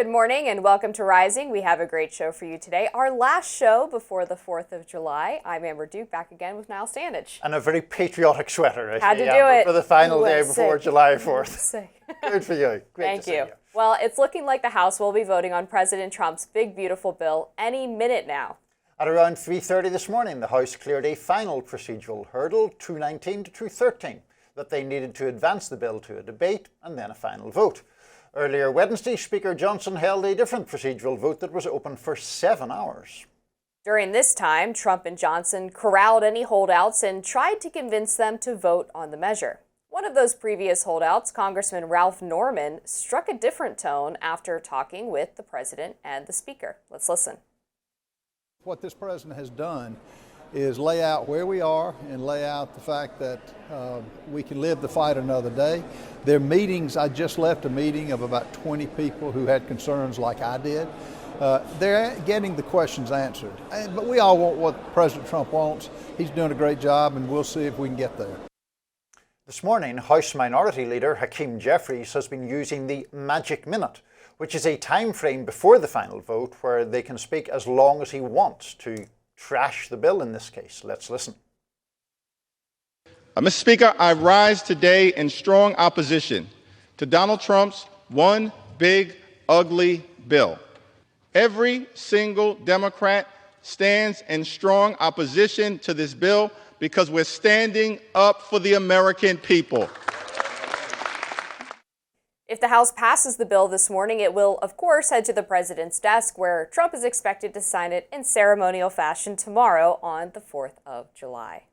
Good morning and welcome to Rising. We have a great show for you today. Our last show before the 4th of July. I'm Amber Duke, back again with Niall Standage. And a very patriotic sweater. Had to do it. For the final day before July 4th. Good for you. Great Thank to see you. Well, it's looking like the House will be voting on President Trump's big, beautiful bill any minute now. At around 3:30 this morning, the House cleared a final procedural hurdle, 219 to 213, that they needed to advance the bill to a debate and then a final vote. Earlier Wednesday, Speaker Johnson held a different procedural vote that was open for 7 hours. During this time, Trump and Johnson corralled any holdouts and tried to convince them to vote on the measure. One of those previous holdouts, Congressman Ralph Norman, struck a different tone after talking with the president and the speaker. Let's listen. What this president has done is lay out where we are and lay out the fact that we can live the fight another day. Their meetings, I just left a meeting of about 20 people who had concerns like I did. They're getting the questions answered. But we all want what President Trump wants. He's doing a great job, and we'll see if we can get there. This morning, House Minority Leader Hakeem Jeffries has been using the magic minute, which is a time frame before the final vote where they can speak as long as he wants to trash the bill in this case. Let's listen. Mr. Speaker, I rise today in strong opposition to Donald Trump's one big, ugly bill. Every single Democrat stands in strong opposition to this bill because we're standing up for the American people. If the House passes the bill this morning, it will, of course, head to the president's desk, where Trump is expected to sign it in ceremonial fashion tomorrow on the 4th of July.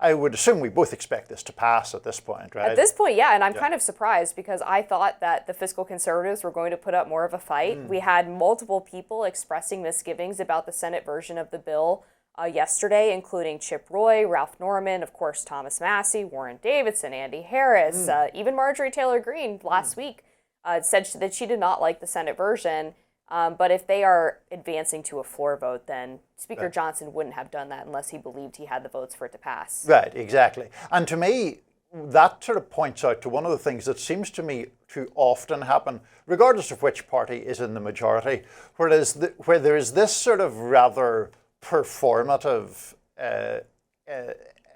I would assume we both expect this to pass at this point, right? At this point, yeah, and I'm kind of surprised because I thought that the fiscal conservatives were going to put up more of a fight. We had multiple people expressing misgivings about the Senate version of the bill yesterday, including Chip Roy, Ralph Norman, of course, Thomas Massie, Warren Davidson, Andy Harris, even Marjorie Taylor Greene last week said that she did not like the Senate version. But if they are advancing to a floor vote, then Speaker Johnson wouldn't have done that unless he believed he had the votes for it to pass. Right, exactly. And to me, that sort of points out to one of the things that seems to me to often happen, regardless of which party is in the majority, where there is this sort of rather performative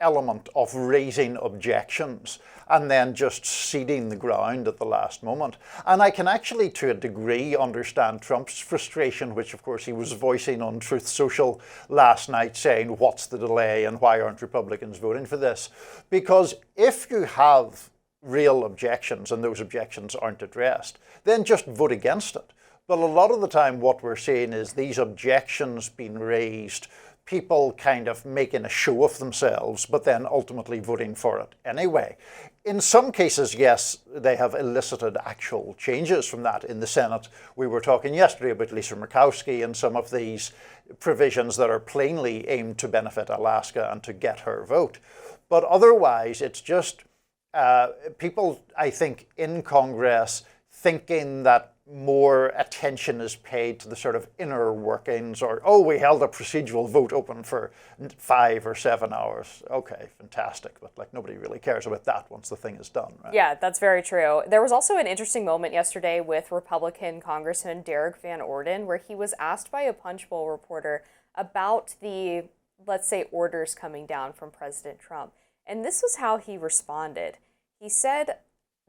element of raising objections and then just ceding the ground at the last moment. And I can actually, to a degree, understand Trump's frustration, which of course he was voicing on Truth Social last night, saying, what's the delay and why aren't Republicans voting for this? Because if you have real objections and those objections aren't addressed, then just vote against it. But a lot of the time what we're seeing is these objections being raised, people kind of making a show of themselves, but then ultimately voting for it anyway. In some cases, yes, they have elicited actual changes from that in the Senate. We were talking yesterday about Lisa Murkowski and some of these provisions that are plainly aimed to benefit Alaska and to get her vote. But otherwise, it's just people, I think, in Congress thinking that more attention is paid to the sort of inner workings, or, oh, we held a procedural vote open for 5 or 7 hours. Okay, fantastic. But like nobody really cares about that once the thing is done, right? Yeah, that's very true. There was also an interesting moment yesterday with Republican Congressman Derek Van Orden, where he was asked by a Punchbowl reporter about the, let's say, orders coming down from President Trump. And this was how he responded. He said,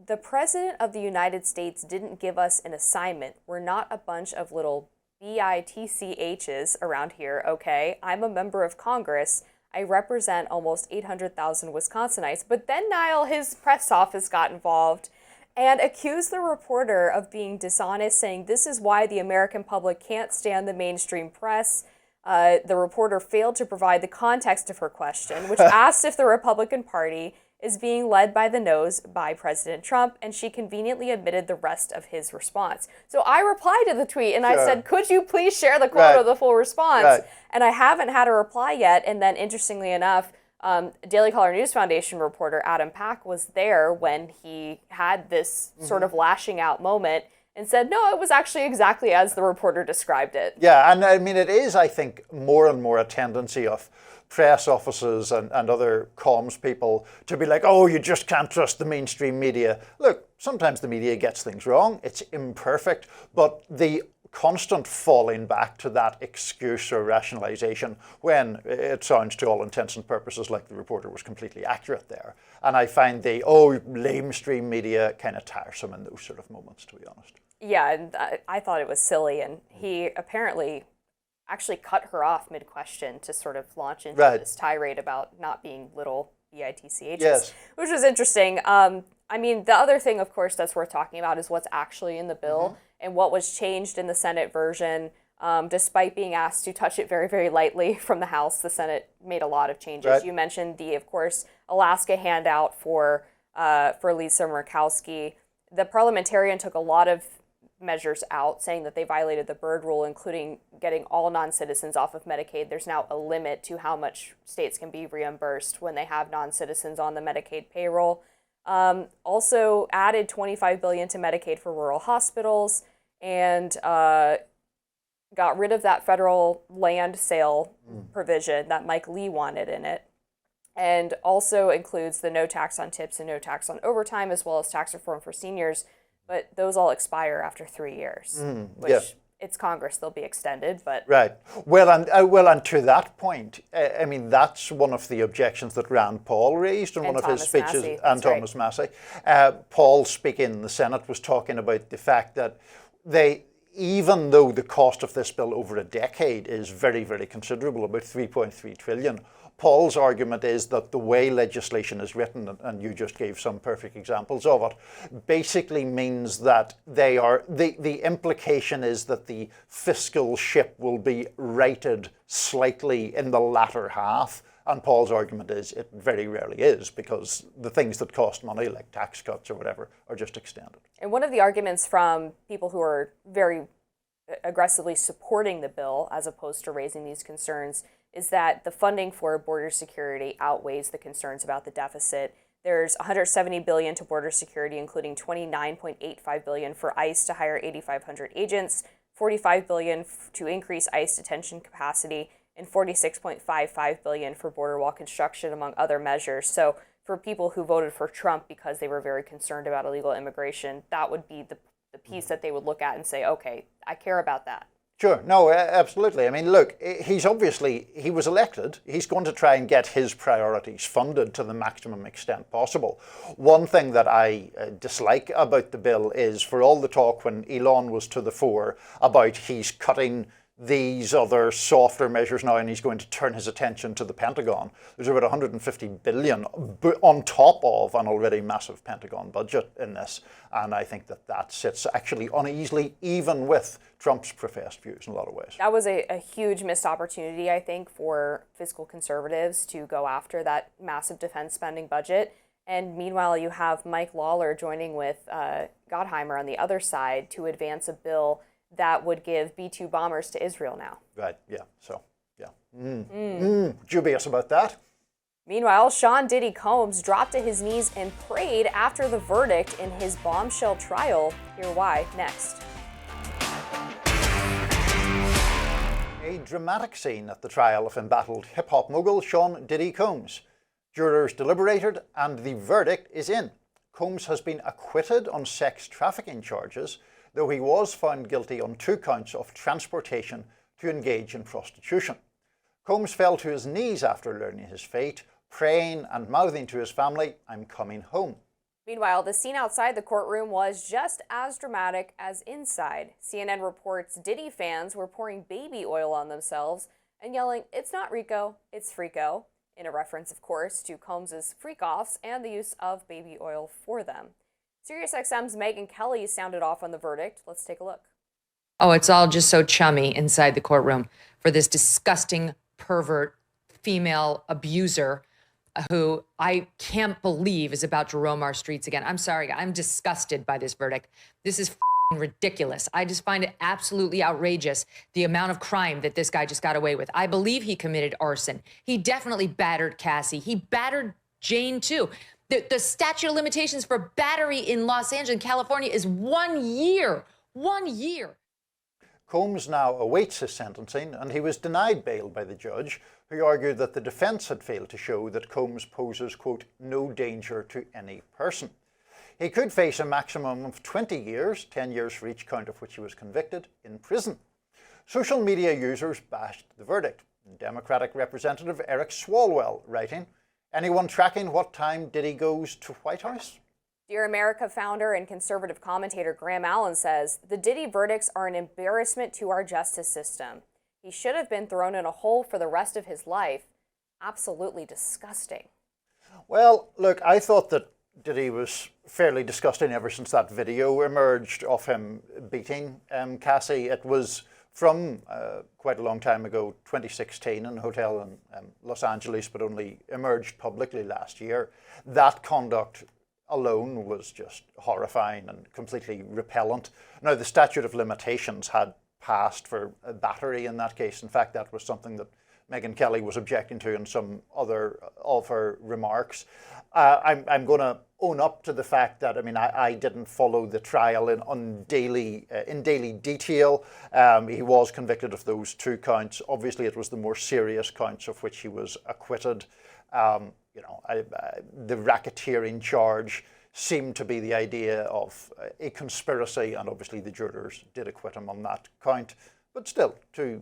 "The President of the United States didn't give us an assignment. We're not a bunch of little bitchs around here, okay? I'm a member of Congress. I represent almost 800,000 Wisconsinites." But then Niall, his press office, got involved and accused the reporter of being dishonest, saying this is why the American public can't stand the mainstream press. The reporter failed to provide the context of her question, which asked if the Republican Party is being led by the nose by President Trump, and she conveniently admitted the rest of his response. So I replied to the tweet, and I said, could you please share the quote of the full response? And I haven't had a reply yet. And then, interestingly enough, Daily Caller News Foundation reporter Adam Pack was there when he had this sort of lashing out moment and said, no, it was actually exactly as the reporter described it. Yeah, and I mean, it is, I think, more and more a tendency of press offices and other comms people to be like, oh, you just can't trust the mainstream media. Look, sometimes the media gets things wrong, it's imperfect, but the constant falling back to that excuse or rationalization when it sounds to all intents and purposes like the reporter was completely accurate there. And I find the lamestream media kind of tiresome in those sort of moments, to be honest. Yeah, and I thought it was silly, and he apparently actually cut her off mid-question to sort of launch into this tirade about not being little bitchs, which was interesting. I mean, the other thing, of course, that's worth talking about is what's actually in the bill and what was changed in the Senate version. Despite being asked to touch it very, very lightly from the House, the Senate made a lot of changes. You mentioned the, of course, Alaska handout for Lisa Murkowski. The parliamentarian took a lot of measures out, saying that they violated the Byrd rule, including getting all non-citizens off of Medicaid. There's now a limit to how much states can be reimbursed when they have non-citizens on the Medicaid payroll. Also added $25 billion to Medicaid for rural hospitals, and got rid of that federal land sale provision that Mike Lee wanted in it, and also includes the no tax on tips and no tax on overtime, as well as tax reform for seniors. But those all expire after 3 years, which it's Congress, they'll be extended. But well, and to that point, I mean, that's one of the objections that Rand Paul raised in one of his speeches, and Thomas Massey. Paul, speaking in the Senate, was talking about the fact that even though the cost of this bill over a decade is very, very considerable, about $3.3 trillion, Paul's argument is that the way legislation is written, and you just gave some perfect examples of it, basically means that the implication is that the fiscal ship will be righted slightly in the latter half. And Paul's argument is it very rarely is, because the things that cost money, like tax cuts or whatever, are just extended. And one of the arguments from people who are very aggressively supporting the bill, as opposed to raising these concerns, is that the funding for border security outweighs the concerns about the deficit. There's $170 billion to border security, including $29.85 billion for ICE to hire 8,500 agents, $45 billion to increase ICE detention capacity, and $46.55 billion for border wall construction, among other measures. So for people who voted for Trump because they were very concerned about illegal immigration, that would be the piece that they would look at and say, okay, I care about that. Sure. No, absolutely. I mean, look, he was elected. He's going to try and get his priorities funded to the maximum extent possible. One thing that I dislike about the bill is, for all the talk when Elon was to the fore about he's cutting these other softer measures now and he's going to turn his attention to the Pentagon, there's about $150 billion on top of an already massive Pentagon budget in this. And I think that sits actually uneasily, even with Trump's professed views in a lot of ways. That was a huge missed opportunity, I think, for fiscal conservatives to go after that massive defense spending budget. And meanwhile, you have Mike Lawler joining with Gottheimer on the other side to advance a bill that would give B-2 bombers to Israel now. Right, yeah, so, yeah. Dubious about that. Meanwhile, Sean Diddy Combs dropped to his knees and prayed after the verdict in his bombshell trial. Hear why next. A dramatic scene at the trial of embattled hip-hop mogul Sean Diddy Combs. Jurors deliberated and the verdict is in. Combs has been acquitted on sex trafficking charges, though he was found guilty on 2 counts of transportation to engage in prostitution. Combs fell to his knees after learning his fate, praying and mouthing to his family, "I'm coming home." Meanwhile, the scene outside the courtroom was just as dramatic as inside. CNN reports Diddy fans were pouring baby oil on themselves and yelling, "It's not Rico, it's Freako," in a reference, of course, to Combs' freak-offs and the use of baby oil for them. SiriusXM's Megyn Kelly sounded off on the verdict. Let's take a look. Oh, it's all just so chummy inside the courtroom for this disgusting pervert female abuser who I can't believe is about to roam our streets again. I'm sorry, I'm disgusted by this verdict. This is ridiculous. I just find it absolutely outrageous, the amount of crime that this guy just got away with. I believe he committed arson. He definitely battered Cassie. He battered Jane too. The statute of limitations for battery in Los Angeles, California is 1 year. 1 year. Combs now awaits his sentencing, and he was denied bail by the judge, who argued that the defence had failed to show that Combs poses, quote, "no danger to any person." He could face a maximum of 20 years, 10 years for each count of which he was convicted, in prison. Social media users bashed the verdict. Democratic Representative Eric Swalwell writing, "Anyone tracking what time Diddy goes to White House?" Dear America founder and conservative commentator Graham Allen says, "The Diddy verdicts are an embarrassment to our justice system. He should have been thrown in a hole for the rest of his life. Absolutely disgusting." Well, look, I thought that Diddy was fairly disgusting ever since that video emerged of him beating Cassie. It was from quite a long time ago, 2016, in a hotel in Los Angeles, but only emerged publicly last year. That conduct alone was just horrifying and completely repellent. Now, the statute of limitations had passed for a battery in that case. In fact, that was something that Megyn Kelly was objecting to in some other of her remarks. I'm going to own up to the fact that, I didn't follow the trial in daily detail. He was convicted of those 2 counts. Obviously, it was the more serious counts of which he was acquitted. The racketeering charge seemed to be the idea of a conspiracy, and obviously the jurors did acquit him on that count. But still, two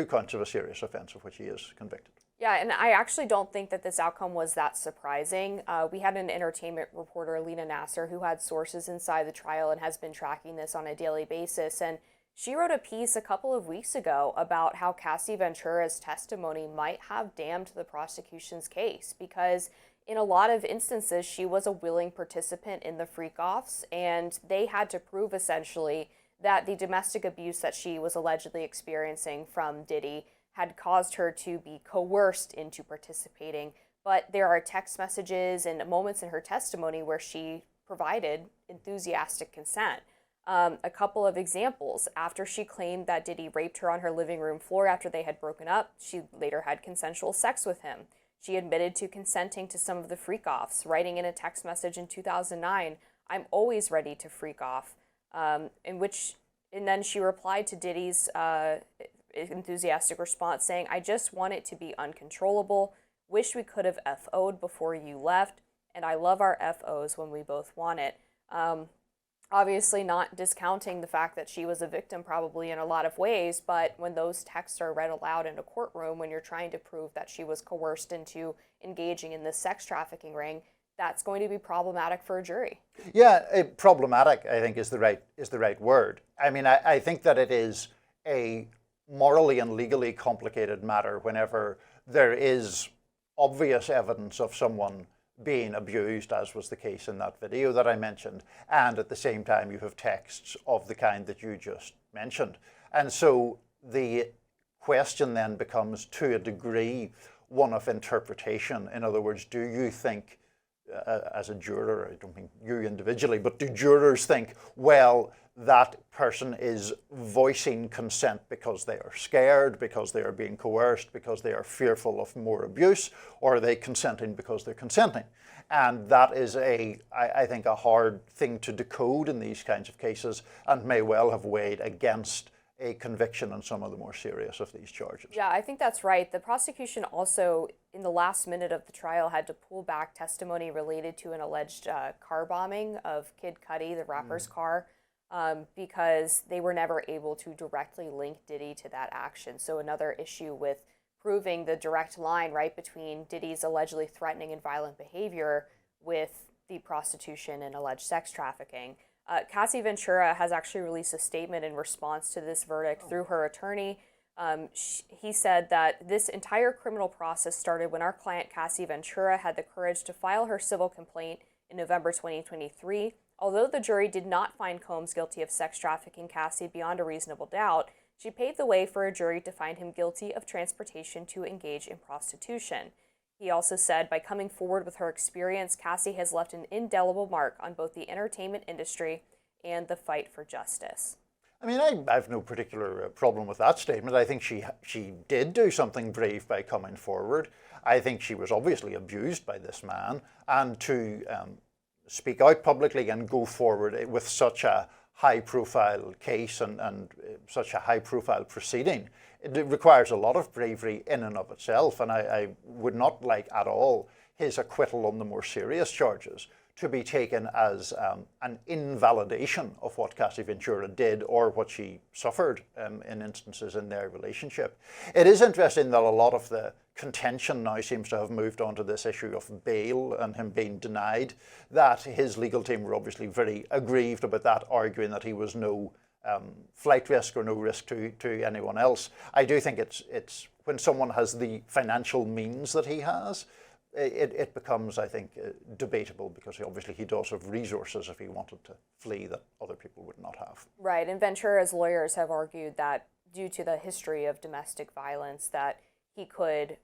counts of a serious offence of which he is convicted. Yeah, and I actually don't think that this outcome was that surprising. We had an entertainment reporter, Lena Nasser, who had sources inside the trial and has been tracking this on a daily basis. And she wrote a piece a couple of weeks ago about how Cassie Ventura's testimony might have damned the prosecution's case, because in a lot of instances, she was a willing participant in the freak-offs, and they had to prove essentially that the domestic abuse that she was allegedly experiencing from Diddy had caused her to be coerced into participating. But there are text messages and moments in her testimony where she provided enthusiastic consent. A couple of examples: after she claimed that Diddy raped her on her living room floor after they had broken up, she later had consensual sex with him. She admitted to consenting to some of the freak-offs, writing in a text message in 2009, "I'm always ready to freak off," and then she replied to Diddy's enthusiastic response saying, "I just want it to be uncontrollable. Wish we could have FO'd before you left, and I love our FOs when we both want it." Obviously not discounting the fact that she was a victim probably in a lot of ways, but when those texts are read aloud in a courtroom, when you're trying to prove that she was coerced into engaging in this sex trafficking ring, that's going to be problematic for a jury. Yeah, problematic, I think, is the right word. I think that it is a morally and legally complicated matter whenever there is obvious evidence of someone being abused, as was the case in that video that I mentioned, and at the same time you have texts of the kind that you just mentioned. And so the question then becomes, to a degree, one of interpretation. In other words, do you think, as a juror, I don't mean you individually, but do jurors think, well, that person is voicing consent because they are scared, because they are being coerced, because they are fearful of more abuse, or are they consenting because they're consenting? And that is I think, a hard thing to decode in these kinds of cases, and may well have weighed against a conviction on some of the more serious of these charges. Yeah, I think that's right. The prosecution also, in the last minute of the trial, had to pull back testimony related to an alleged car bombing of Kid Cudi, the rapper's car, because they were never able to directly link Diddy to that action. So another issue with proving the direct line, right, between Diddy's allegedly threatening and violent behavior with the prostitution and alleged sex trafficking. Cassie Ventura has actually released a statement in response to this verdict through her attorney. He said that this entire criminal process started when our client Cassie Ventura had the courage to file her civil complaint in November 2023. Although the jury did not find Combs guilty of sex trafficking Cassie beyond a reasonable doubt, she paved the way for a jury to find him guilty of transportation to engage in prostitution. He also said, by coming forward with her experience, Cassie has left an indelible mark on both the entertainment industry and the fight for justice. I have no particular problem with that statement. I think she did do something brave by coming forward. I think she was obviously abused by this man, and to speak out publicly and go forward with such a high-profile case and such a high-profile proceeding, it requires a lot of bravery in and of itself. And I would not like at all his acquittal on the more serious charges. to be taken as an invalidation of what Cassie Ventura did or what she suffered in instances in their relationship. It is interesting that a lot of the contention now seems to have moved on to this issue of bail and him being denied that. His legal team were obviously very aggrieved about that, arguing that he was no flight risk or no risk to anyone else. I do think it's when someone has the financial means that he has, it becomes, I think, debatable, because obviously he does have resources if he wanted to flee that other people would not have. Right, and Ventura's lawyers have argued that due to the history of domestic violence that he could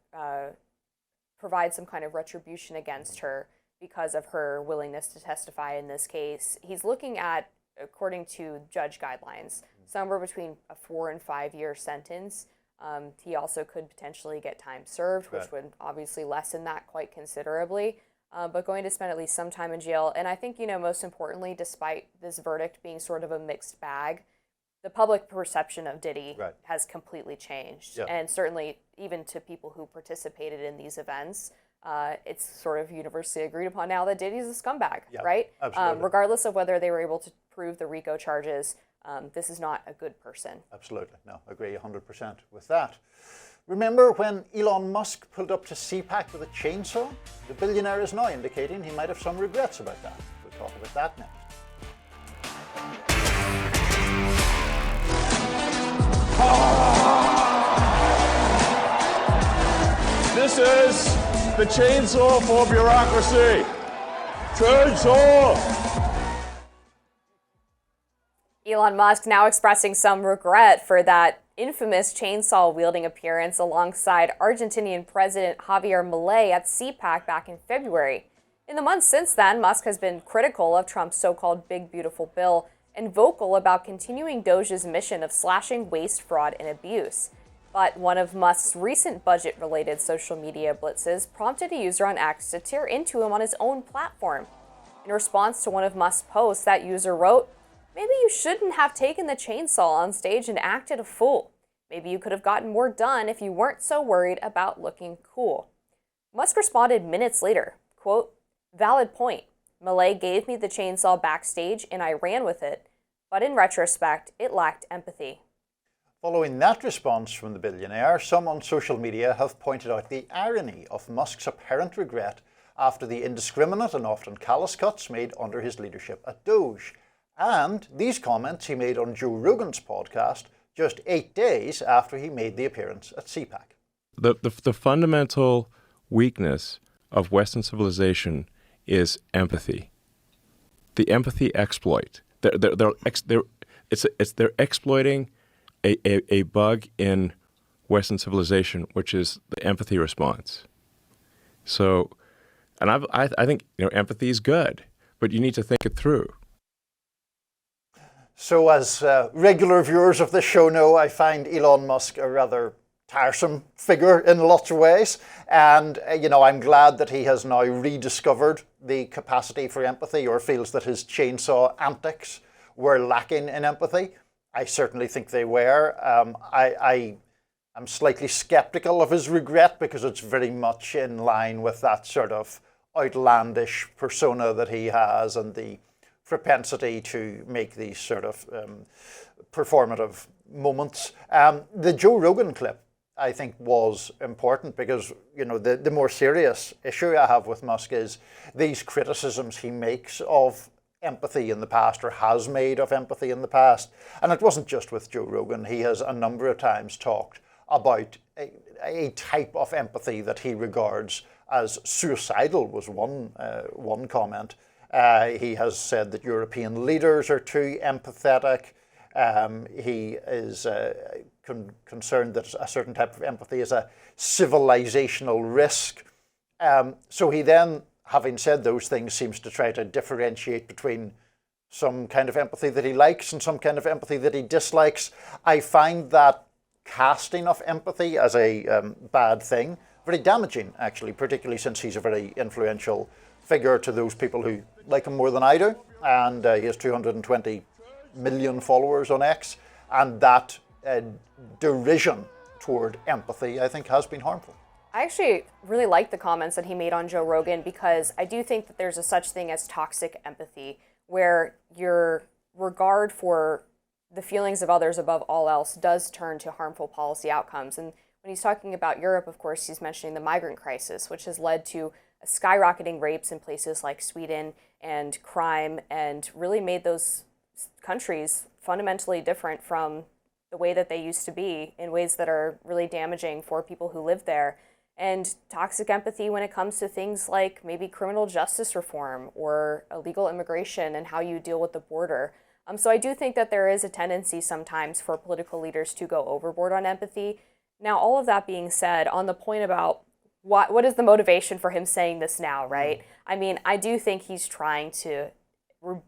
provide some kind of retribution against her because of her willingness to testify in this case. He's looking at, according to judge guidelines, somewhere between a 4 and 5 year sentence. He also could potentially get time served, which would obviously lessen that quite considerably, but going to spend at least some time in jail. And I think, most importantly, despite this verdict being sort of a mixed bag, the public perception of Diddy has completely changed. And certainly even to people who participated in these events, it's sort of universally agreed upon now that Diddy's a scumbag, right? Regardless of whether they were able to prove the RICO charges, this is not a good person. Absolutely. No, agree 100% with that. Remember when Elon Musk pulled up to CPAC with a chainsaw? The billionaire is now indicating he might have some regrets about that. We'll talk about that next. This is the chainsaw for bureaucracy. Chainsaw! Elon Musk now expressing some regret for that infamous chainsaw-wielding appearance alongside Argentinian President Javier Milei at CPAC back in February. In the months since then, Musk has been critical of Trump's so-called Big Beautiful Bill and vocal about continuing Doge's mission of slashing waste, fraud, and abuse. But one of Musk's recent budget-related social media blitzes prompted a user on X to tear into him on his own platform. In response to one of Musk's posts, that user wrote, "Maybe you shouldn't have taken the chainsaw on stage and acted a fool. Maybe you could have gotten more done if you weren't so worried about looking cool." Musk responded minutes later, quote, "Valid point. Milei gave me the chainsaw backstage and I ran with it. But in retrospect, it lacked empathy." Following that response from the billionaire, some on social media have pointed out the irony of Musk's apparent regret after the indiscriminate and often callous cuts made under his leadership at Doge, and these comments he made on Joe Rogan's podcast just 8 days after he made the appearance at CPAC. The fundamental weakness of Western civilization is empathy. The empathy exploit. They're exploiting a bug in Western civilization, which is the empathy response. So, and I think empathy is good, but you need to think it through. So, as regular viewers of this show know, I find Elon Musk a rather tiresome figure in lots of ways, and I'm glad that he has now rediscovered the capacity for empathy, or feels that his chainsaw antics were lacking in empathy. I certainly think they were. I'm slightly skeptical of his regret, because it's very much in line with that sort of outlandish persona that he has and the propensity to make these sort of performative moments. The Joe Rogan clip, I think, was important because, the more serious issue I have with Musk is these criticisms he makes of empathy in the past, or has made of empathy in the past. And it wasn't just with Joe Rogan. He has a number of times talked about a type of empathy that he regards as suicidal, was one comment. He has said that European leaders are too empathetic. He is concerned that a certain type of empathy is a civilizational risk. So he then, having said those things, seems to try to differentiate between some kind of empathy that he likes and some kind of empathy that he dislikes. I find that casting of empathy as a bad thing very damaging, actually, particularly since he's a very influential figure to those people who like him more than I do. And he has 220 million followers on X. And that derision toward empathy, I think, has been harmful. I actually really like the comments that he made on Joe Rogan, because I do think that there's a such thing as toxic empathy, where your regard for the feelings of others above all else does turn to harmful policy outcomes. And when he's talking about Europe, of course, he's mentioning the migrant crisis, which has led to skyrocketing rapes in places like Sweden and crime, and really made those countries fundamentally different from the way that they used to be, in ways that are really damaging for people who live there. And toxic empathy when it comes to things like maybe criminal justice reform or illegal immigration and how you deal with the border. So I do think that there is a tendency sometimes for political leaders to go overboard on empathy. Now, all of that being said, on the point about what is the motivation for him saying this now, right? I mean, I do think he's trying to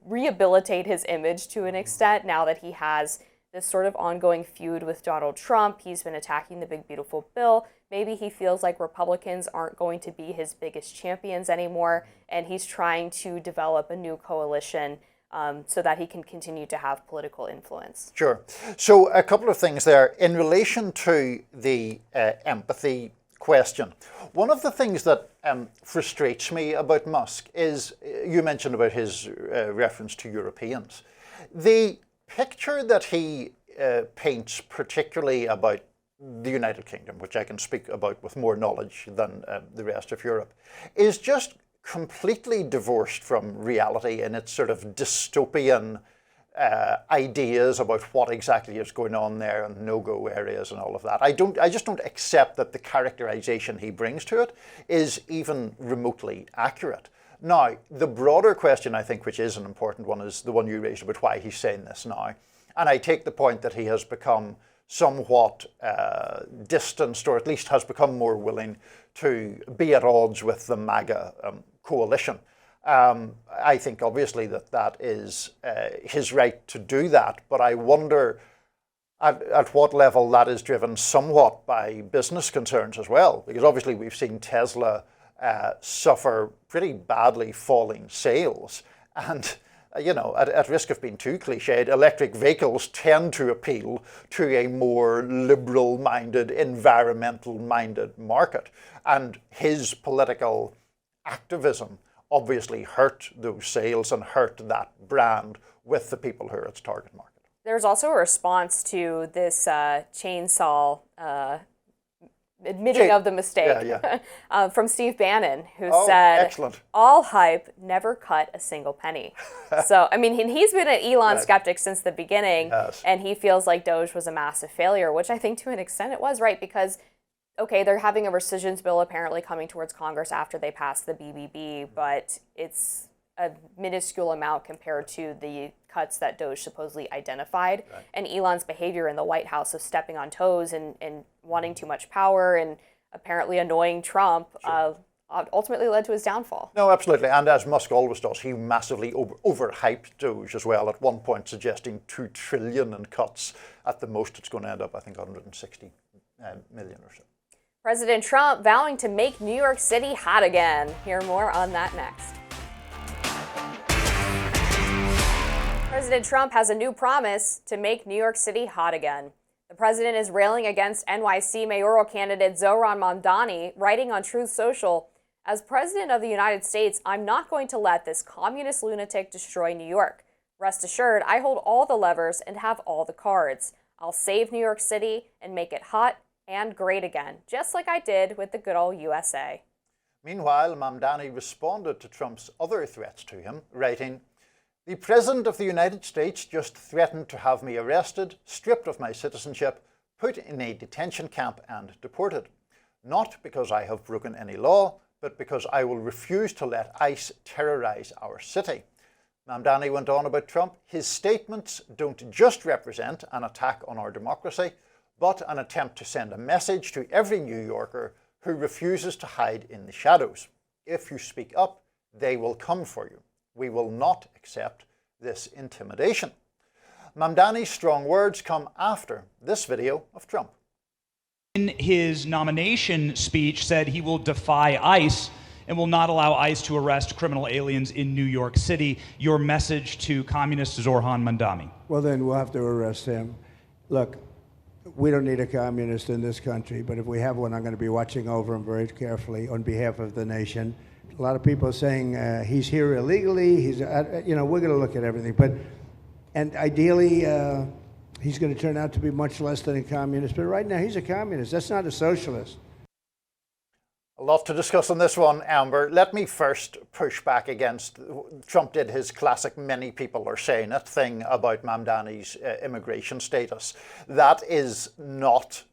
rehabilitate his image to an extent now that he has this sort of ongoing feud with Donald Trump. He's been attacking the big, beautiful bill. Maybe he feels like Republicans aren't going to be his biggest champions anymore, and he's trying to develop a new coalition so that he can continue to have political influence. Sure. So a couple of things there. In relation to the empathy question, one of the things that frustrates me about Musk is, you mentioned about his reference to Europeans. The picture that he paints, particularly about the United Kingdom, which I can speak about with more knowledge than the rest of Europe, is just completely divorced from reality in its sort of dystopian ideas about what exactly is going on there and no-go areas and all of that. I just don't accept that the characterization he brings to it is even remotely accurate. Now, the broader question, I think, which is an important one, is the one you raised about why he's saying this now. And I take the point that he has become somewhat distanced, or at least has become more willing to be at odds with the MAGA coalition. I think obviously that is his right to do that, but I wonder at what level that is driven somewhat by business concerns as well, because obviously we've seen Tesla suffer pretty badly falling sales, and at risk of being too cliched, electric vehicles tend to appeal to a more liberal-minded, environmental-minded market, and his political activism obviously hurt those sales and hurt that brand with the people who are its target market. There's also a response to this chainsaw admitting of the mistake from Steve Bannon, who said, excellent. All hype, never cut a single penny. So, I mean, he's been an Elon skeptic since the beginning, and he feels like Doge was a massive failure, which I think to an extent it was, right? Because, okay, they're having a rescissions bill apparently coming towards Congress after they pass the BBB, but it's a minuscule amount compared to the cuts that Doge supposedly identified. Right. And Elon's behavior in the White House of stepping on toes and wanting too much power and apparently annoying Trump ultimately led to his downfall. No, absolutely. And as Musk always does, he massively overhyped Doge as well, at one point suggesting $2 trillion in cuts. At the most, it's going to end up, I think, 160 million or so. President Trump vowing to make New York City hot again. Hear more on that next. President Trump has a new promise to make New York City hot again. The president is railing against NYC mayoral candidate Zohran Mamdani, writing on Truth Social, "As president of the United States, I'm not going to let this communist lunatic destroy New York. Rest assured, I hold all the levers and have all the cards. I'll save New York City and make it hot and great again, just like I did with the good old USA." Meanwhile, Mamdani responded to Trump's other threats to him, writing, "The President of the United States just threatened to have me arrested, stripped of my citizenship, put in a detention camp and deported. Not because I have broken any law, but because I will refuse to let ICE terrorize our city." Mamdani went on about Trump, "His statements don't just represent an attack on our democracy, but an attempt to send a message to every New Yorker who refuses to hide in the shadows. If you speak up, they will come for you. We will not accept this intimidation." Mamdani's strong words come after this video of Trump. In his nomination speech said he will defy ICE and will not allow ICE to arrest criminal aliens in New York City. Your message to communist Zohran Mamdani? Well, then we'll have to arrest him. Look, we don't need a communist in this country, but if we have one, I'm going to be watching over him very carefully on behalf of the nation. A lot of people are saying he's here illegally. He's, we're going to look at everything, and ideally, he's going to turn out to be much less than a communist. But right now, he's a communist. That's not a socialist. A lot to discuss on this one, Amber. Let me first push back against, Trump did his classic "many people are saying it" thing about Mamdani's immigration status. That is not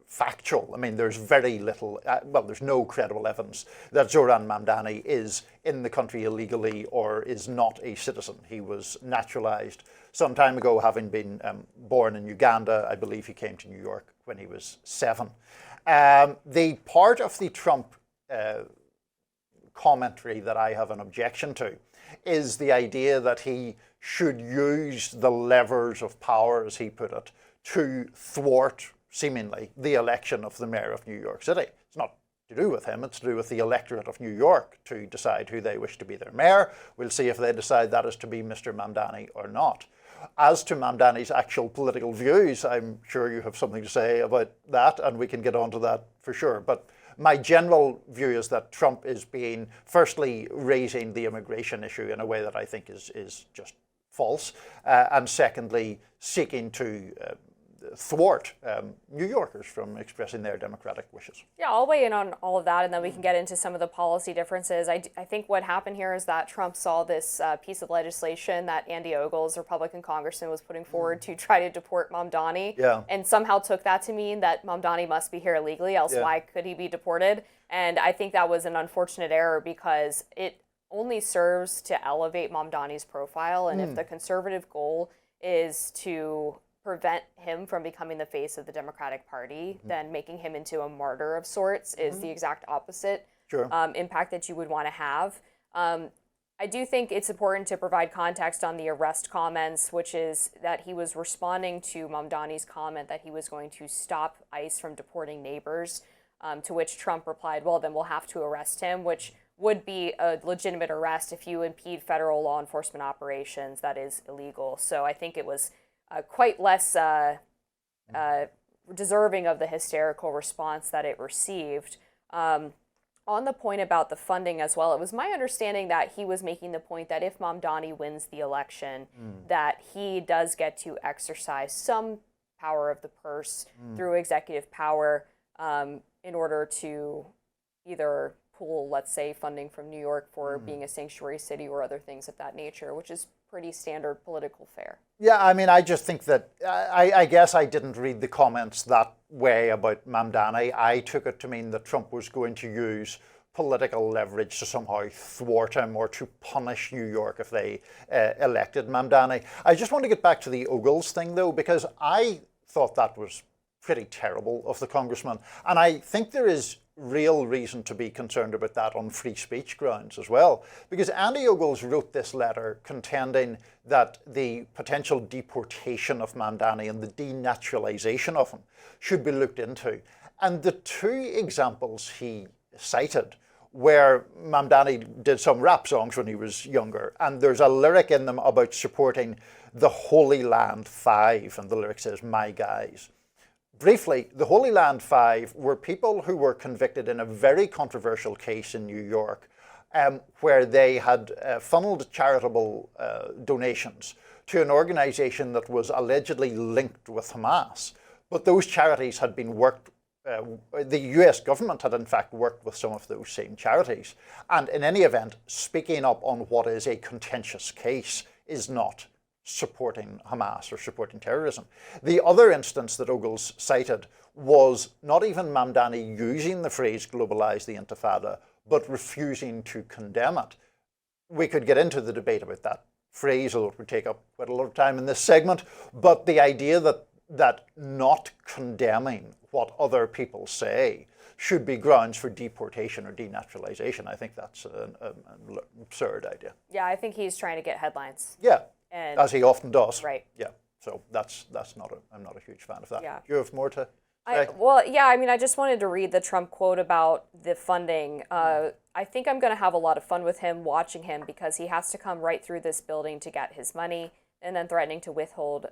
factual. I mean, there's very little, there's no credible evidence that Zohran Mamdani is in the country illegally or is not a citizen. He was naturalized some time ago, having been born in Uganda. I believe he came to New York when he was 7. The part of the Trump commentary that I have an objection to is the idea that he should use the levers of power, as he put it, to thwart, seemingly, the election of the mayor of New York City. It's not to do with him, it's to do with the electorate of New York to decide who they wish to be their mayor. We'll see if they decide that is to be Mr. Mamdani or not. As to Mamdani's actual political views, I'm sure you have something to say about that, and we can get onto that for sure. But my general view is that Trump is firstly, raising the immigration issue in a way that I think is just false, and secondly, seeking to thwart New Yorkers from expressing their democratic wishes. Yeah, I'll weigh in on all of that, and then we can get into some of the policy differences. I think what happened here is that Trump saw this piece of legislation that Andy Ogles, Republican congressman, was putting forward to try to deport Mamdani, and somehow took that to mean that Mamdani must be here illegally, else why could he be deported? And I think that was an unfortunate error because it only serves to elevate Mamdani's profile, and if the conservative goal is to prevent him from becoming the face of the Democratic Party, then making him into a martyr of sorts is the exact opposite impact that you would want to have. I do think it's important to provide context on the arrest comments, which is that he was responding to Mamdani's comment that he was going to stop ICE from deporting neighbors, to which Trump replied, well, then we'll have to arrest him, which would be a legitimate arrest if you impede federal law enforcement operations. That is illegal. So I think it was quite less deserving of the hysterical response that it received. On the point about the funding as well, it was my understanding that he was making the point that if Mamdani wins the election, that he does get to exercise some power of the purse through executive power in order to either pool, let's say, funding from New York for being a sanctuary city or other things of that nature, which is pretty standard political fare. Yeah, I mean, I just think that, I guess I didn't read the comments that way about Mamdani. I took it to mean that Trump was going to use political leverage to somehow thwart him or to punish New York if they elected Mamdani. I just want to get back to the Ogles thing, though, because I thought that was pretty terrible of the congressman. And I think there is real reason to be concerned about that on free speech grounds as well. Because Andy Ogles wrote this letter contending that the potential deportation of Mamdani and the denaturalization of him should be looked into. And the two examples he cited where Mamdani did some rap songs when he was younger, and there's a lyric in them about supporting the Holy Land Five, and the lyric says, "My guys." Briefly, the Holy Land Five were people who were convicted in a very controversial case in New York where they had funneled charitable donations to an organization that was allegedly linked with Hamas. But those charities had been the US government had in fact worked with some of those same charities. And in any event, speaking up on what is a contentious case is not supporting Hamas or supporting terrorism. The other instance that Ogles cited was not even Mamdani using the phrase globalize the intifada, but refusing to condemn it. We could get into the debate about that phrase, although it would take up quite a lot of time in this segment, but the idea that not condemning what other people say should be grounds for deportation or denaturalization, I think that's an absurd idea. Yeah, I think he's trying to get headlines. Yeah. And as he often does. Right. Yeah. So I'm not a huge fan of that. Yeah. Do you have more to say? I just wanted to read the Trump quote about the funding. I think I'm going to have a lot of fun with him, watching him, because he has to come right through this building to get his money, and then threatening to withhold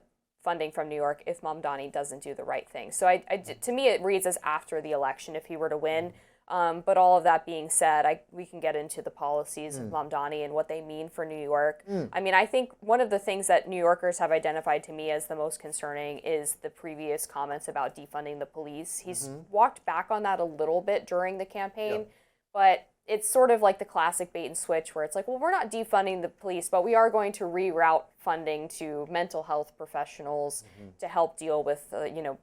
funding from New York if Mamdani doesn't do the right thing. So to me, it reads as after the election if he were to win. But all of that being said, we can get into the policies of Mamdani and what they mean for New York. I mean, I think one of the things that New Yorkers have identified to me as the most concerning is the previous comments about defunding the police. He's walked back on that a little bit during the campaign, but it's sort of like the classic bait and switch where it's like, well, we're not defunding the police, but we are going to reroute funding to mental health professionals to help deal with,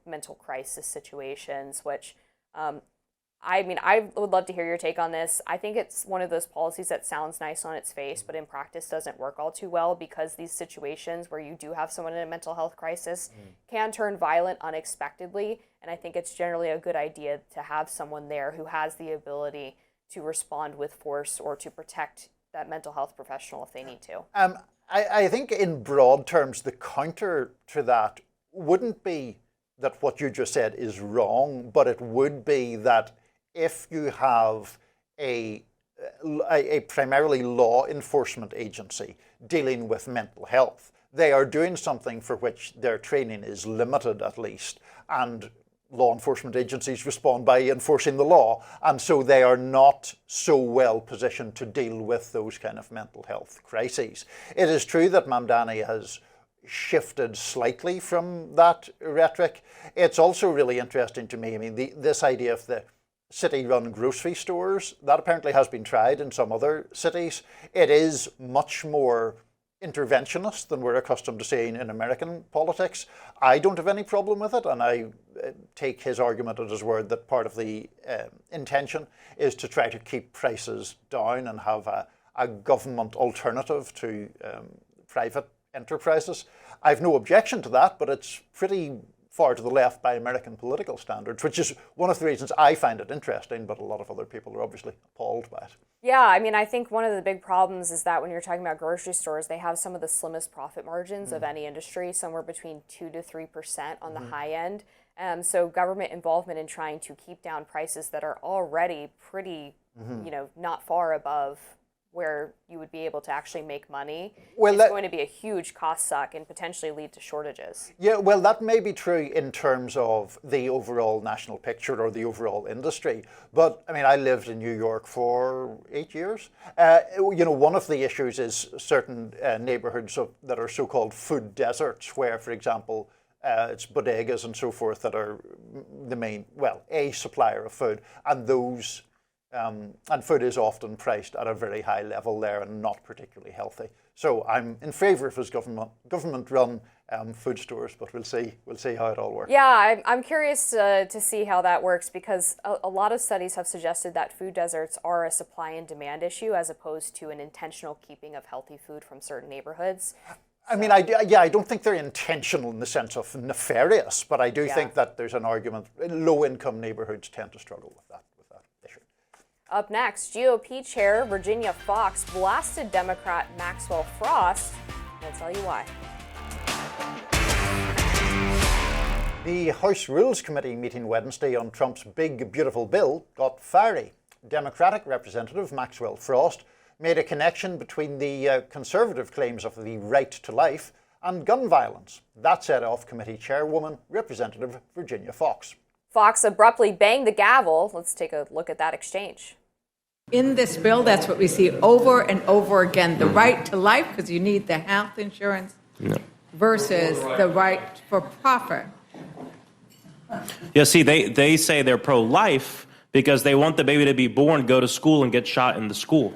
mental crisis situations, which, I mean, I would love to hear your take on this. I think it's one of those policies that sounds nice on its face, but in practice doesn't work all too well because these situations where you do have someone in a mental health crisis can turn violent unexpectedly. And I think it's generally a good idea to have someone there who has the ability to respond with force or to protect that mental health professional if they need to. I think in broad terms, the counter to that wouldn't be that what you just said is wrong, but it would be that if you have a primarily law enforcement agency dealing with mental health, they are doing something for which their training is limited at least, and law enforcement agencies respond by enforcing the law, and so they are not so well positioned to deal with those kind of mental health crises. It is true that Mamdani has shifted slightly from that rhetoric. It's also really interesting to me, I mean, this idea of the city-run grocery stores, that apparently has been tried in some other cities. It is much more interventionist than we're accustomed to seeing in American politics. I don't have any problem with it, and I take his argument at his word that part of the intention is to try to keep prices down and have a government alternative to private enterprises. I've no objection to that, but it's pretty far to the left by American political standards, which is one of the reasons I find it interesting, but a lot of other people are obviously appalled by it. Yeah, I mean, I think one of the big problems is that when you're talking about grocery stores, they have some of the slimmest profit margins of any industry, somewhere between 2 to 3% on the high end. So government involvement in trying to keep down prices that are already pretty, not far above where you would be able to actually make money, is going to be a huge cost suck and potentially lead to shortages. Yeah, well, that may be true in terms of the overall national picture or the overall industry. But, I mean, I lived in New York for 8 years. One of the issues is certain neighborhoods that are so-called food deserts, where, for example, it's bodegas and so forth that are the main, a supplier of food. And those and food is often priced at a very high level there and not particularly healthy. So I'm in favour of his government-run food stores, but we'll see how it all works. Yeah, I'm curious to see how that works because a lot of studies have suggested that food deserts are a supply and demand issue as opposed to an intentional keeping of healthy food from certain neighborhoods. I mean, I don't think they're intentional in the sense of nefarious, but I do think that there's an argument. Low-income neighborhoods tend to struggle with that issue. Up next, GOP Chair Virginia Foxx blasted Democrat Maxwell Frost. We'll tell you why. The House Rules Committee meeting Wednesday on Trump's big, beautiful bill got fiery. Democratic Representative Maxwell Frost made a connection between the conservative claims of the right to life and gun violence. That set off committee chairwoman Representative Virginia Foxx. Foxx abruptly banged the gavel. Let's take a look at that exchange. In this bill, that's what we see over and over again. The right to life, because you need the health insurance, versus the right for profit. Yeah, see, they say they're pro-life because they want the baby to be born, go to school, and get shot in the school.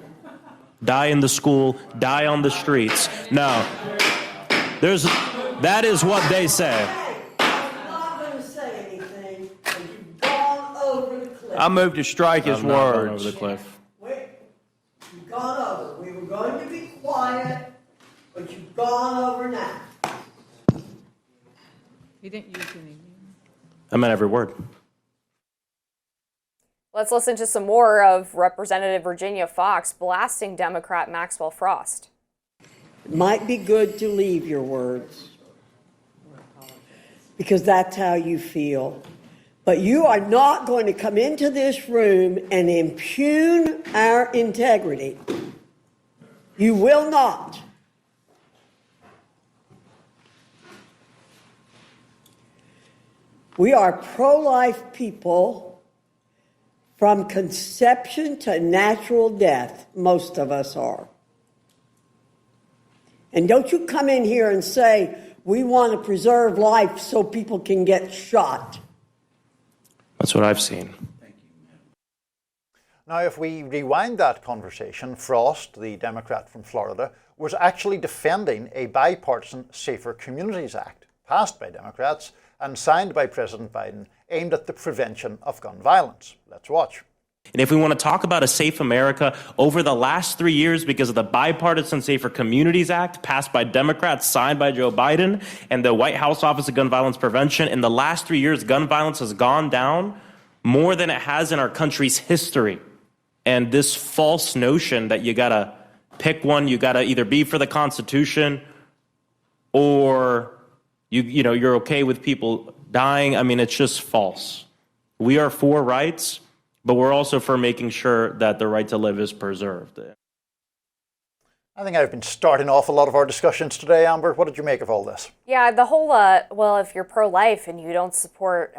Die in the school, die on the streets. No, that is what they say. I moved to strike his words. Over the cliff. Wait, you've gone over. We were going to be quiet, but you've gone over now. He didn't use any. I meant every word. Let's listen to some more of Representative Virginia Foxx blasting Democrat Maxwell Frost. It might be good to leave your words, because that's how you feel. But you are not going to come into this room and impugn our integrity. You will not. We are pro-life people from conception to natural death. Most of us are. And don't you come in here and say, we want to preserve life so people can get shot. That's what I've seen. Now, if we rewind that conversation, Frost, the Democrat from Florida, was actually defending a bipartisan Safer Communities Act passed by Democrats and signed by President Biden aimed at the prevention of gun violence. Let's watch. And if we want to talk about a safe America, over the last 3 years, because of the bipartisan Safer Communities Act passed by Democrats, signed by Joe Biden, and the White House Office of Gun Violence Prevention, in the last 3 years, gun violence has gone down more than it has in our country's history. And this false notion that you gotta pick one, you gotta either be for the Constitution or you're okay with people dying. I mean, it's just false. We are for rights, but we're also for making sure that the right to live is preserved. I think I've been starting off a lot of our discussions today, Amber. What did you make of all this? Yeah, the whole, well, if you're pro-life and you don't support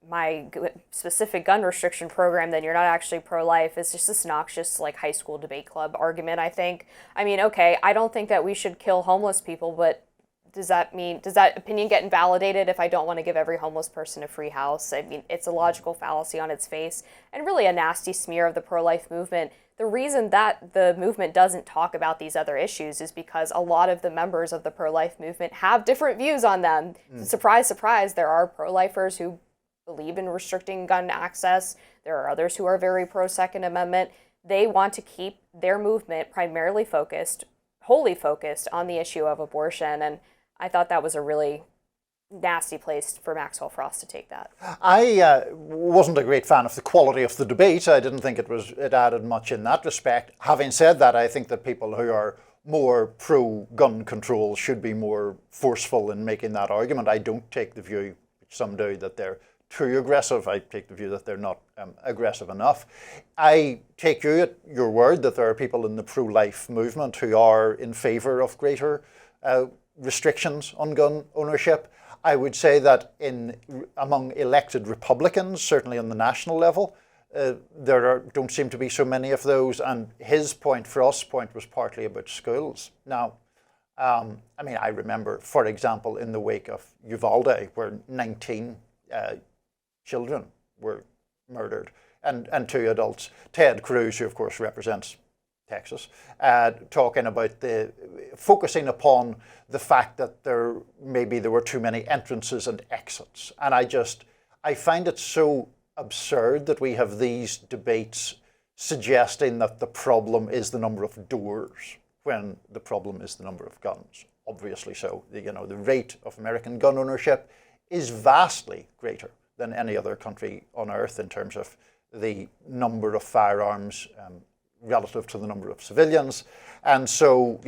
my specific gun restriction program, then you're not actually pro-life. It's just this noxious, like, high school debate club argument, I think. I mean, okay, I don't think that we should kill homeless people, but does that opinion get invalidated if I don't want to give every homeless person a free house? I mean, it's a logical fallacy on its face and really a nasty smear of the pro-life movement. The reason that the movement doesn't talk about these other issues is because a lot of the members of the pro-life movement have different views on them. Surprise, surprise, there are pro-lifers who believe in restricting gun access. There are others who are very pro-Second Amendment. They want to keep their movement primarily focused, wholly focused on the issue of abortion. And I thought that was a really nasty place for Maxwell Frost to take that. I wasn't a great fan of the quality of the debate. I didn't think it added much in that respect. Having said that, I think that people who are more pro-gun control should be more forceful in making that argument. I don't take the view, which some do, that they're too aggressive. I take the view that they're not aggressive enough. I take you at your word that there are people in the pro-life movement who are in favor of greater restrictions on gun ownership. I would say that among elected Republicans, certainly on the national level, don't seem to be so many of those. And his point, Frost's point, was partly about schools. Now, I mean, I remember, for example, in the wake of Uvalde, where 19 children were murdered and 2 adults. Ted Cruz, who of course represents Texas, talking about focusing upon the fact that there were too many entrances and exits. And I find it so absurd that we have these debates suggesting that the problem is the number of doors when the problem is the number of guns. Obviously so. The rate of American gun ownership is vastly greater than any other country on earth in terms of the number of firearms relative to the number of civilians. And so,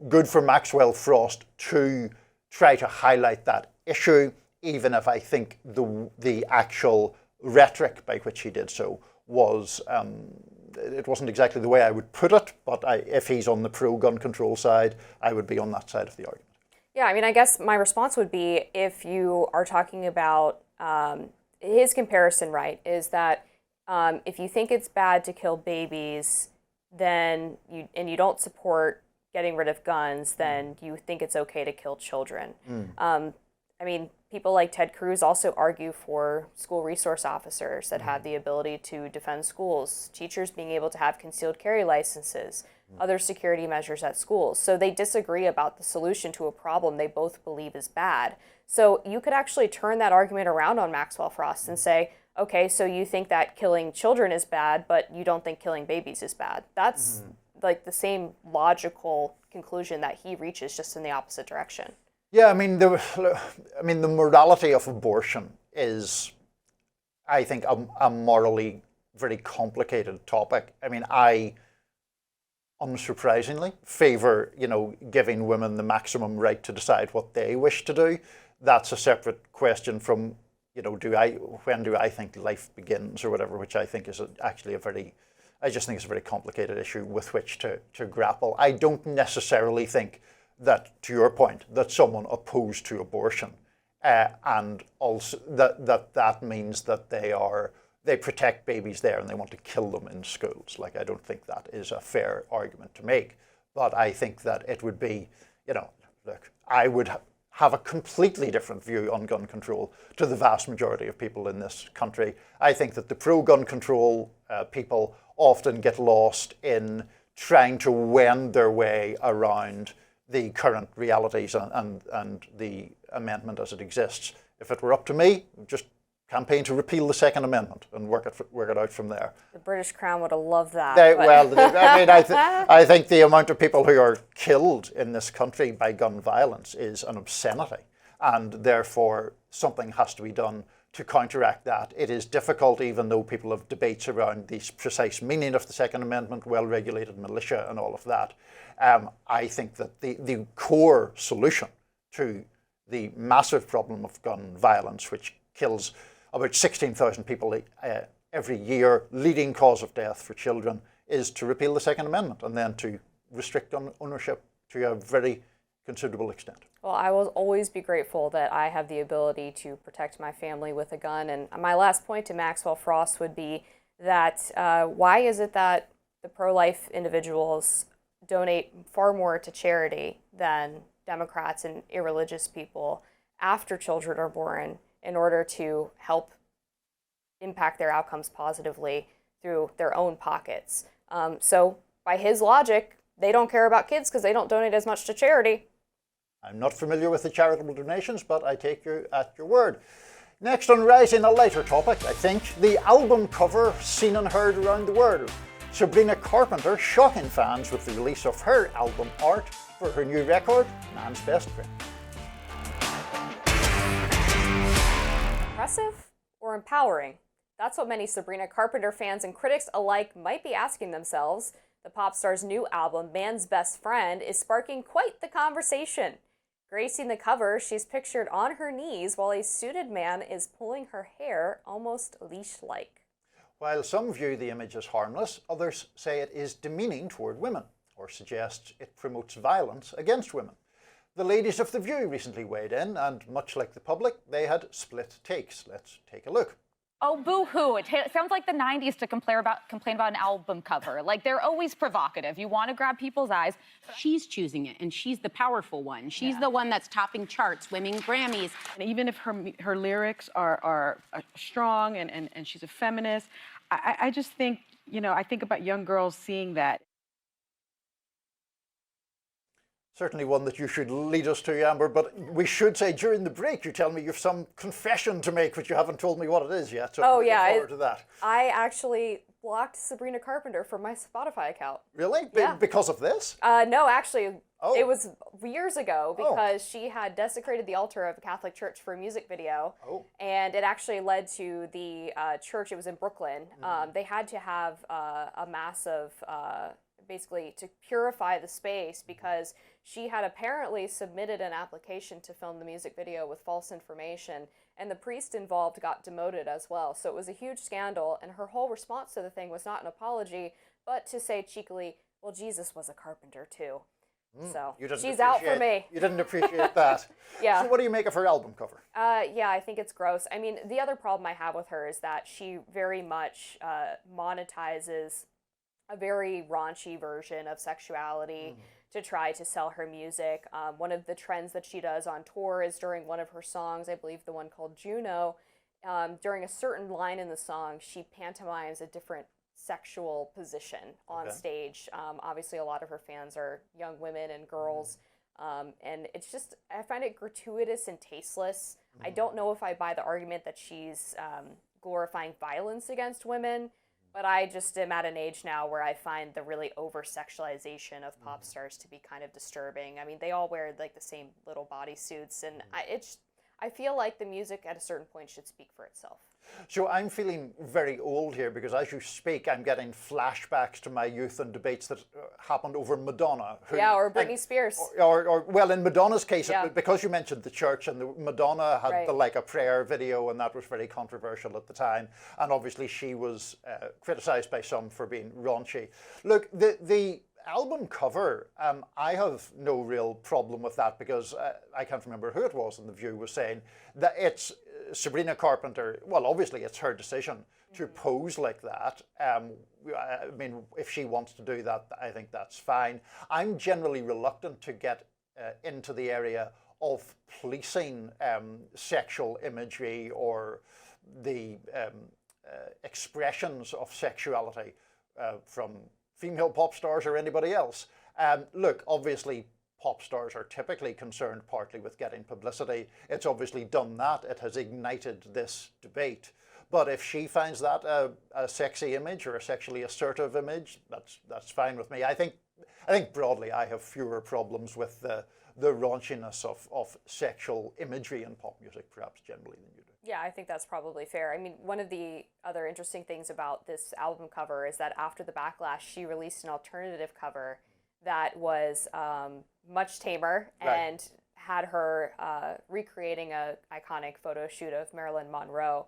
good for Maxwell Frost to try to highlight that issue, even if I think the actual rhetoric by which he did so was, it wasn't exactly the way I would put it, but if he's on the pro-gun control side, I would be on that side of the argument. Yeah, I mean, I guess my response would be, if you are talking about his comparison, right, is that if you think it's bad to kill babies, then you don't support getting rid of guns, then you think it's okay to kill children. I mean, people like Ted Cruz also argue for school resource officers that have the ability to defend schools, teachers being able to have concealed carry licenses, other security measures at schools. So they disagree about the solution to a problem they both believe is bad. So you could actually turn that argument around on Maxwell Frost and say, okay, so you think that killing children is bad, but you don't think killing babies is bad. That's like the same logical conclusion that he reaches, just in the opposite direction. Yeah, I mean, the morality of abortion is, I think, a morally very complicated topic. I mean, I unsurprisingly favor, giving women the maximum right to decide what they wish to do. That's a separate question from, when do I think life begins or whatever, which I think is actually I just think it's a very complicated issue with which to grapple. I don't necessarily think that, to your point, that someone opposed to abortion and also that means that they protect babies there and they want to kill them in schools. Like, I don't think that is a fair argument to make. But I think that it would be, look, I would have a completely different view on gun control to the vast majority of people in this country. I think that the pro-gun control people often get lost in trying to wend their way around the current realities and the amendment as it exists. If it were up to me, just campaign to repeal the Second Amendment and work it out from there. The British Crown would have loved that. I think the amount of people who are killed in this country by gun violence is an obscenity, and therefore something has to be done to counteract that. It is difficult, even though people have debates around the precise meaning of the Second Amendment, well-regulated militia and all of that. I think that the core solution to the massive problem of gun violence, which kills about 16,000 people every year, leading cause of death for children, is to repeal the Second Amendment and then to restrict gun ownership to a very considerable extent. Well, I will always be grateful that I have the ability to protect my family with a gun. And my last point to Maxwell Frost would be that why is it that the pro-life individuals donate far more to charity than Democrats and irreligious people after children are born in order to help impact their outcomes positively through their own pockets? So by his logic, they don't care about kids because they don't donate as much to charity. I'm not familiar with the charitable donations, but I take you at your word. Next on Rising, a lighter topic, I think, the album cover seen and heard around the world. Sabrina Carpenter shocking fans with the release of her album art for her new record, Man's Best Friend. Impressive or empowering? That's what many Sabrina Carpenter fans and critics alike might be asking themselves. The pop star's new album, Man's Best Friend, is sparking quite the conversation. Gracing the cover, she's pictured on her knees while a suited man is pulling her hair almost leash-like. While some view the image as harmless, others say it is demeaning toward women, or suggest it promotes violence against women. The ladies of The View recently weighed in, and much like the public, they had split takes. Let's take a look. Oh, boo-hoo. It sounds like the 90s to complain about an album cover. Like, they're always provocative. You want to grab people's eyes. She's choosing it, and she's the powerful one. She's the one that's topping charts, winning Grammys. And even if her lyrics are strong and she's a feminist, I just think, I think about young girls seeing that. Certainly one that you should lead us to, Amber, but we should say during the break you tell me you have some confession to make, but you haven't told me what it is yet, so I'm looking forward to that. I actually blocked Sabrina Carpenter from my Spotify account. Really? Yeah. Because of this? No, actually, it was years ago because she had desecrated the altar of a Catholic church for a music video, and it actually led to the church. It was in Brooklyn. They had to have a massive, basically to purify the space because she had apparently submitted an application to film the music video with false information, and the priest involved got demoted as well. So it was a huge scandal, and her whole response to the thing was not an apology, but to say cheekily, well, Jesus was a carpenter too. So she's out for me. You didn't appreciate that. Yeah. So what do you make of her album cover? Yeah, I think it's gross. I mean, the other problem I have with her is that she very much monetizes a very raunchy version of sexuality to try to sell her music. One of the trends that she does on tour is during one of her songs, I believe the one called Juno, during a certain line in the song, she pantomimes a different sexual position on stage. Obviously, a lot of her fans are young women and girls, and it's just, I find it gratuitous and tasteless. I don't know if I buy the argument that she's glorifying violence against women, but I just am at an age now where I find the really over-sexualization of pop stars to be kind of disturbing. I mean, they all wear like the same little bodysuits, and I feel like the music at a certain point should speak for itself. So I'm feeling very old here because as you speak, I'm getting flashbacks to my youth and debates that happened over Madonna. Or Britney Spears. Or well, in Madonna's case, because you mentioned the church, and Madonna had a prayer video, and that was very controversial at the time. And obviously she was criticized by some for being raunchy. Look, the album cover, I have no real problem with that because I can't remember who it was in The View was saying that it's Sabrina Carpenter. Well, obviously it's her decision to pose like that. I mean, if she wants to do that, I think that's fine. I'm generally reluctant to get into the area of policing sexual imagery or the expressions of sexuality from female pop stars or anybody else. Look, obviously pop stars are typically concerned partly with getting publicity. It's obviously done that. It has ignited this debate. But if she finds that a sexy image or a sexually assertive image, that's fine with me. I think broadly I have fewer problems with the raunchiness of sexual imagery in pop music, perhaps generally, than you do. Yeah, I think that's probably fair. I mean, one of the other interesting things about this album cover is that after the backlash, she released an alternative cover that was much tamer and had her recreating a iconic photo shoot of Marilyn Monroe.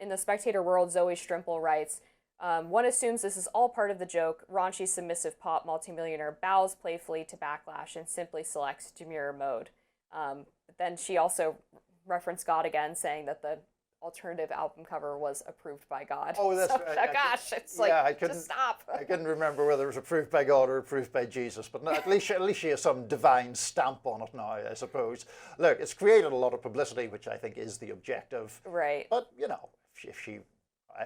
In the Spectator world, Zoe Strimple writes, one assumes this is all part of the joke. Raunchy, submissive pop multimillionaire bows playfully to backlash and simply selects demure mode. But then she also referenced God again, saying that the alternative album cover was approved by God. Oh, that's so, right. Gosh, it's yeah, like, just stop. I couldn't remember whether it was approved by God or approved by Jesus, but at least she has some divine stamp on it now, I suppose. Look, it's created a lot of publicity, which I think is the objective. Right. But, you know, if she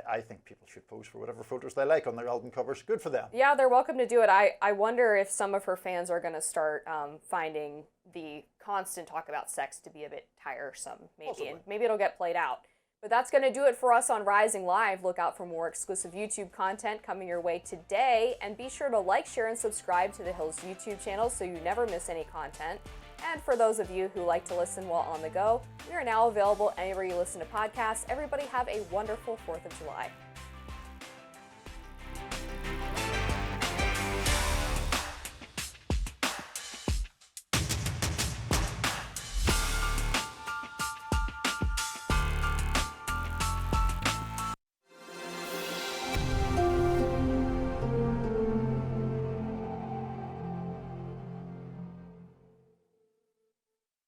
I think people should pose for whatever photos they like on their album covers. Good for them. Yeah, they're welcome to do it. I wonder if some of her fans are going to start finding the constant talk about sex to be a bit tiresome, maybe. Possibly. And maybe it'll get played out. But that's going to do it for us on Rising Live. Look out for more exclusive YouTube content coming your way today. And be sure to like, share, and subscribe to The Hill's YouTube channel so you never miss any content. And for those of you who like to listen while on the go, we are now available anywhere you listen to podcasts. Everybody have a wonderful 4th of July.